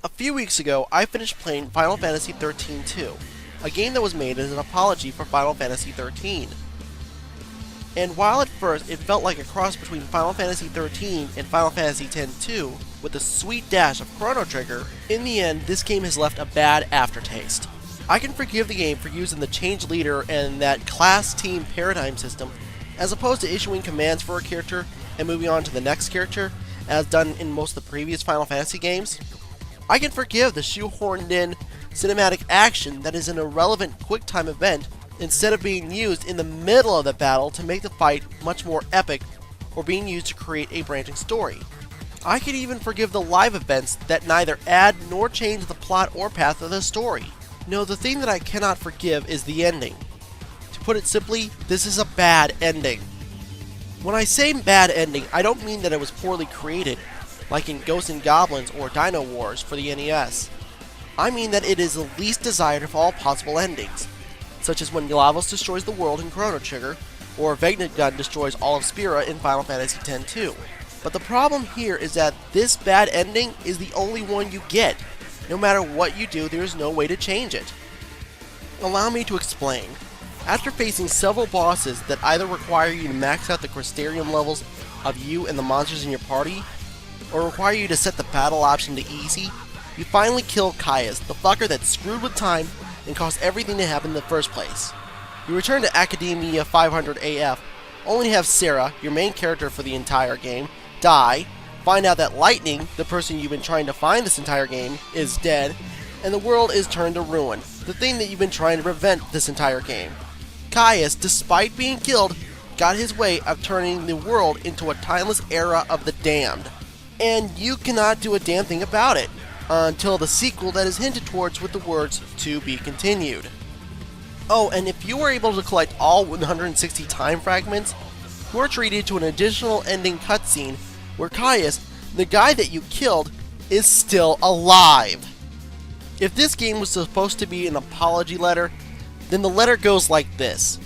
A few weeks ago, I finished playing Final Fantasy XIII-2, a game that was made as an apology for Final Fantasy XIII. And while at first it felt like a cross between Final Fantasy XIII and Final Fantasy X-2, with a sweet dash of Chrono Trigger, in the end this game has left a bad aftertaste. I can forgive the game for using the change leader and that class team paradigm system, as opposed to issuing commands for a character and moving on to the next character, as done in most of the previous Final Fantasy games. I can forgive the shoehorned in cinematic action that is an irrelevant QuickTime event instead of being used in the middle of the battle to make the fight much more epic or being used to create a branching story. I can even forgive the live events that neither add nor change the plot or path of the story. No, the thing that I cannot forgive is the ending. To put it simply, this is a bad ending. When I say bad ending, I don't mean that it was poorly created, like in Ghosts and Goblins or Dino Wars for the NES. I mean that it is the least desired of all possible endings, such as when Lavos destroys the world in Chrono Trigger, or Vegnagun destroys all of Spira in Final Fantasy X-2. But the problem here is that this bad ending is the only one you get. No matter what you do, there is no way to change it. Allow me to explain. After facing several bosses that either require you to max out the Crystarium levels of you and the monsters in your party, or require you to set the battle option to easy, you finally kill Caius, the fucker that screwed with time and caused everything to happen in the first place. You return to Academia 500 AF, only to have Sarah, your main character for the entire game, die, find out that Lightning, the person you've been trying to find this entire game, is dead, and the world is turned to ruin, the thing that you've been trying to prevent this entire game. Caius, despite being killed, got his way of turning the world into a timeless era of the damned. And you cannot do a damn thing about it, until the sequel that is hinted towards with the words, "to be continued." Oh, and if you were able to collect all 160 time fragments, you are treated to an additional ending cutscene where Caius, the guy that you killed, is still alive. If this game was supposed to be an apology letter, then the letter goes like this.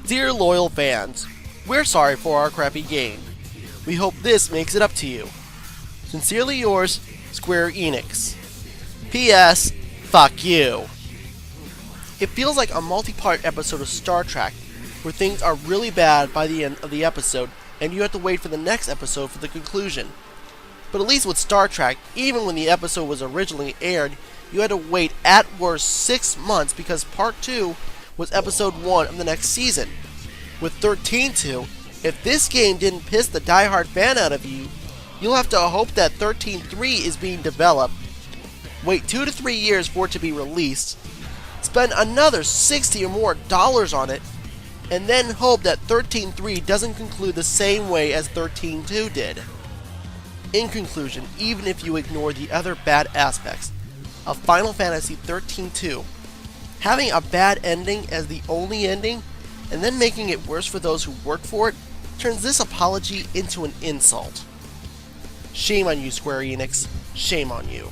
Dear loyal fans, we're sorry for our crappy game. We hope this makes it up to you. Sincerely yours, Square Enix. P.S. Fuck you. It feels like a multi-part episode of Star Trek, where things are really bad by the end of the episode, and you have to wait for the next episode for the conclusion. But at least with Star Trek, even when the episode was originally aired, you had to wait at worst 6 months because Part 2 was Episode 1 of the next season. With 13-2, if this game didn't piss the diehard fan out of you, you'll have to hope that 13-3 is being developed, wait 2 to 3 years for it to be released, spend another $60 or more on it, and then hope that 13-3 doesn't conclude the same way as 13-2 did. In conclusion, even if you ignore the other bad aspects of Final Fantasy XIII-2, having a bad ending as the only ending, and then making it worse for those who work for it, turns this apology into an insult. Shame on you, Square Enix. Shame on you.